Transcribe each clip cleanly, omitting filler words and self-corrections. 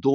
2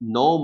9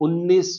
19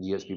GSP+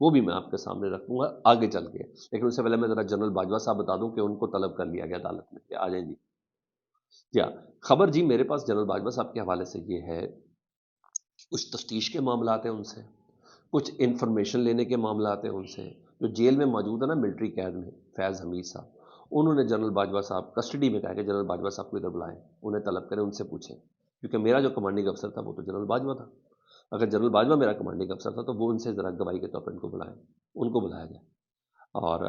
وہ بھی میں آپ کے سامنے رکھوں گا آگے چل کے، لیکن اس سے پہلے میں ذرا جنرل باجوہ صاحب بتا دوں کہ ان کو طلب کر لیا گیا عدالت میں کہ آ جائیں جی. کیا خبر جی میرے پاس جنرل باجوہ صاحب کے حوالے سے یہ ہے، کچھ تفتیش کے معاملات ہیں ان سے، کچھ انفارمیشن لینے کے معاملات ہیں ان سے. جو جیل میں موجود ہے نا ملٹری قید میں فیض حمید صاحب، انہوں نے جنرل باجوہ صاحب کسٹڈی میں کہا کہ جنرل باجوہ صاحب کو ادھر بلائیں، انہیں طلب کریں، ان سے پوچھیں، کیونکہ میرا جو کمانڈنگ افسر تھا وہ تو جنرل باجوہ تھا. اگر جنرل باجوہ میرا کمانڈنگ افسر تھا تو وہ ان سے ذرا گواہی کے طور پر ان کو بلائیں، ان کو بلایا جائے. اور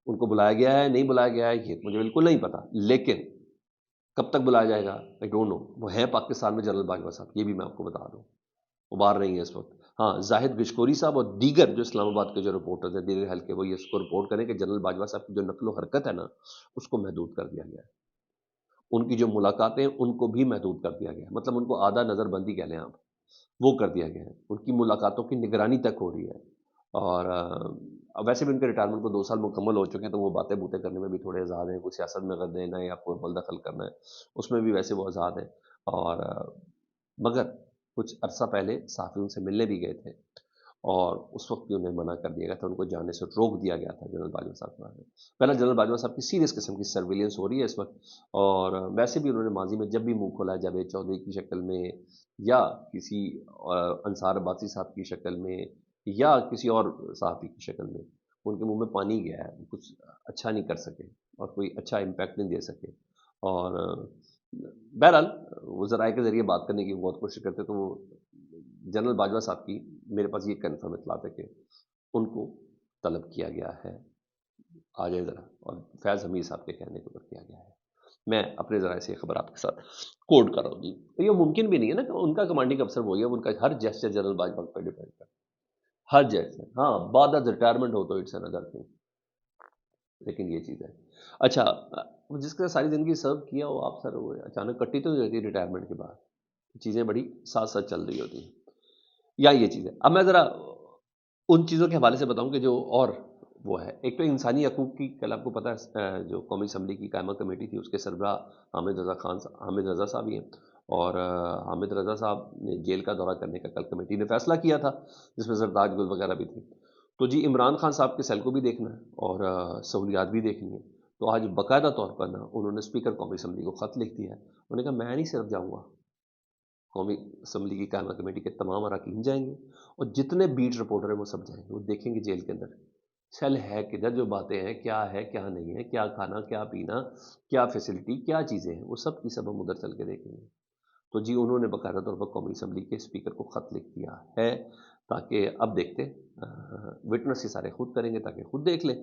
ان کو بلایا گیا ہے نہیں بلایا گیا ہے یہ مجھے بالکل نہیں پتا، لیکن کب تک بلایا جائے گا آئی ڈونٹ نو. وہ ہے پاکستان میں جنرل باجوہ صاحب، یہ بھی میں آپ کو بتا دوں، ابار رہی ہیں اس وقت. ہاں زاہد گشکوری صاحب اور دیگر جو اسلام آباد کے جو رپورٹرز ہیں دیگر حلقے، وہ یہ اس کو رپورٹ کریں کہ جنرل باجوہ صاحب کی جو نقل و حرکت ہے نا اس کو محدود کر دیا گیا ہے. ان کی جو ملاقاتیں ان کو بھی محدود کر دیا گیا ہے، مطلب ان کو آدھا نظر بندی کہہ لیں آپ، وہ کر دیا گیا ہے. ان کی ملاقاتوں کی نگرانی تک ہو رہی ہے. اور اب ویسے بھی ان کے ریٹائرمنٹ کو 2 سال مکمل ہو چکے ہیں، تو وہ باتیں بوتیں کرنے میں بھی تھوڑے آزاد ہیں. کوئی سیاست میں اگر دینا ہے یا کوئی عمل دخل کرنا ہے اس میں بھی ویسے وہ آزاد ہیں. اور مگر کچھ عرصہ پہلے صحافی ان سے ملنے بھی گئے تھے اور اس وقت بھی انہیں منع کر دیا گیا تھا، ان کو جانے سے روک دیا گیا تھا جنرل باجوہ صاحب کے بارے میں. پہلا جنرل باجوہ صاحب کی سیریس قسم کی سرویلنس ہو رہی ہے اس وقت، اور ویسے بھی انہوں نے ماضی میں جب بھی منہ کھولا ہے جاوید چودھری کی شکل میں یا کسی انصار عباسی صاحب کی شکل میں یا کسی اور صحافی کی شکل میں، ان کے منہ میں پانی گیا ہے، کچھ اچھا نہیں کر سکے اور کوئی اچھا امپیکٹ نہیں دے سکے. اور بہرحال وہ ذرائع کے ذریعے بات کرنے کی بہت کوشش کرتے، تو وہ جنرل باجوہ صاحب کی میرے پاس یہ کنفرم اطلاع ہے کہ ان کو طلب کیا گیا ہے، آ جائے ذرا، اور فیض حمید صاحب کے کہنے کے اوپر کیا گیا ہے. میں اپنے ذرائع سے یہ خبر آپ کے ساتھ کوڈ کر رہا ہوں جی. یہ ممکن بھی نہیں ہے نا کہ ان کا کمانڈنگ افسر وہی ہے، ان کا ہر جیسچر جنرل باجوہ پہ ڈیپینڈ کرتا ہے، ہر جیسچر. ہاں بعد از ریٹائرمنٹ ہو تو اٹس اندر تھنگ، لیکن یہ چیز ہے. اچھا جس کے ساری زندگی سرو کیا ہو آپ سر، وہ اچانک کٹی تو نہیں ہوتی ریٹائرمنٹ کے بعد، چیزیں بڑی ساتھ ساتھ چل رہی ہوتی ہیں، یا یہ چیز ہے. اب میں ذرا ان چیزوں کے حوالے سے بتاؤں کہ جو اور وہ ہے. ایک تو انسانی حقوق کی، کل آپ کو پتہ ہے جو قومی اسمبلی کی قائمہ کمیٹی تھی اس کے سربراہ حامد رضا صاحب ہی ہیں، اور حامد رضا صاحب نے جیل کا دورہ کرنے کا کل کمیٹی نے فیصلہ کیا تھا، جس میں زرداج گل وغیرہ بھی تھی. تو جی عمران خان صاحب کے سیل کو بھی دیکھنا ہے اور سہولیات بھی دیکھنی ہے. تو آج باقاعدہ طور پر نا انہوں نے اسپیکر قومی اسمبلی کو خط لکھ دیا ہے. انہوں نے کہا میں نہیں صرف جاؤں گا، قومی اسمبلی کی قائمہ کمیٹی کے تمام اراکین جائیں گے اور جتنے بیٹ رپورٹر ہیں وہ سب جائیں گے، وہ دیکھیں گے جیل کے اندر سیل ہے کدھر، جو باتیں ہیں کیا ہے کیا نہیں ہے، کیا کھانا کیا پینا کیا فیسلٹی کیا چیزیں ہیں، وہ سب کی سب ہم ادھر چل کے دیکھیں گے. تو جی انہوں نے باقاعدہ طور پر قومی اسمبلی کے اسپیکر کو خط لکھ دیا ہے، تاکہ اب دیکھتے وٹنس یہ سارے خود کریں گے تاکہ خود دیکھ لیں.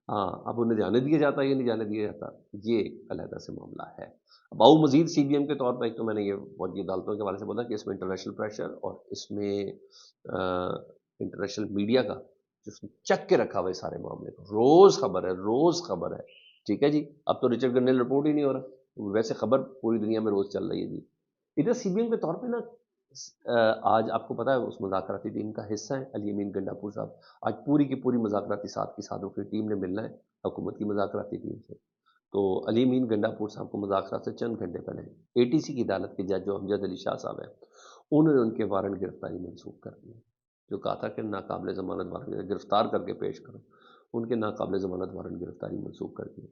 ہاں اب انہیں جانے دیا جاتا ہے یا نہیں جانے دیا جاتا یہ ایک علیحدہ سے معاملہ ہے. اب آؤ مزید سی بی ایم کے طور پر، ایک تو میں نے یہ فوجی عدالتوں کے حوالے سے بولا کہ اس میں انٹرنیشنل پریشر اور اس میں انٹرنیشنل میڈیا کا جس نے چک کے رکھا ہوا ہے سارے معاملے کو، روز خبر ہے روز خبر ہے. ٹھیک ہے جی، اب تو رچرڈ گرنیل رپورٹ ہی نہیں ہو رہا، ویسے خبر پوری دنیا میں روز چل رہی ہے جی. ادھر سی بی ایم کے طور پہ نا آج آپ کو پتا ہے اس مذاکراتی ٹیم کا حصہ ہیں علی امین گنڈاپور صاحب. آج پوری کی پوری مذاکراتی ساتھ کی ساتھوں کی ٹیم نے ملنا ہے حکومت کی مذاکراتی ٹیم سے. تو علی امین گنڈاپور صاحب کو مذاکرات سے چند گھنٹے پہلے اے ٹی سی کی عدالت کے جج جو امجد علی شاہ صاحب ہیں انہوں نے ان کے وارنٹ گرفتاری منسوخ کر دی، جو کہا تھا کہ ناقابل ضمانت وارنٹ گرفتار کر کے پیش کرو، ان کے ناقابل ضمانت وارنٹ گرفتاری منسوخ کر دی.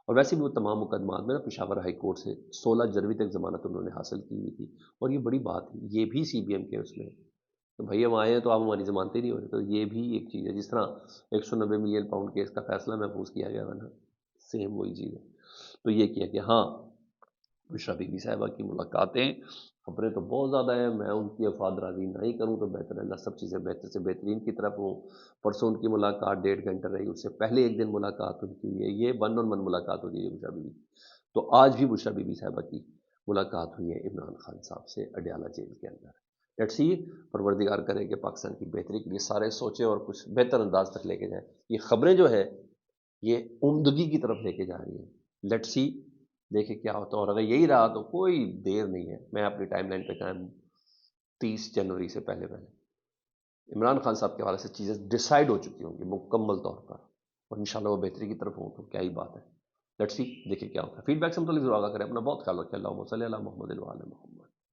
اور ویسے بھی وہ تمام مقدمات میں نا پشاور ہائی کورٹ سے 16 جنوری تک ضمانت انہوں نے حاصل کی ہوئی تھی. اور یہ بڑی بات ہے، یہ بھی سی بی ایم کے اس میں تو بھائی ہم آئے ہیں تو آپ ہماری ضمانتیں نہیں ہو رہی. تو یہ بھی ایک چیز ہے، جس طرح 190 ملین پاؤنڈ کیس کا فیصلہ محفوظ کیا گیا نا، سیم وہی چیز ہے. تو یہ کیا کہ ہاں بشرا بی بی صاحبہ کی ملاقاتیں، خبریں تو بہت زیادہ ہیں، میں ان کی افاد رازی نہیں کروں تو بہتر ہے، اللہ سب چیزیں بہتر سے بہترین کی طرف ہوں. پرسوں ان کی ملاقات 1.5 گھنٹہ رہی، اس سے پہلے ایک دن ملاقات ان کی ہوئی ہے، یہ 1 on 1 ملاقات ہوئی ہے بشرا بی بی. تو آج بھی بشرا بی بی صاحبہ کی ملاقات ہوئی ہے عمران خان صاحب سے اڈیالہ جیل کے اندر. لیٹس سی، پروردگار کرے کہ پاکستان کی بہتری کے لیے سارے سوچیں اور کچھ بہتر انداز تک لے کے جائیں. یہ خبریں جو ہے یہ عمدگی کی طرف لے کے جا رہی ہیں. لیٹس سی دیکھیں کیا ہوتا ہے، اور اگر یہی رہا تو کوئی دیر نہیں ہے، میں اپنی ٹائم لائن پہ قائم ہوں. 30 جنوری سے پہلے عمران خان صاحب کے حوالے سے چیزیں ڈیسائیڈ ہو چکی ہوں گی مکمل طور پر، اور انشاءاللہ وہ بہتری کی طرف ہوں تو کیا ہی بات ہے. لیٹس سی دیکھیں کیا ہوتا ہے. فیڈ بیک سے متعلق ضرور آگاہ کریں. اپنا بہت خیال رکھیں. اللہم صلی علی محمد و علی محمد.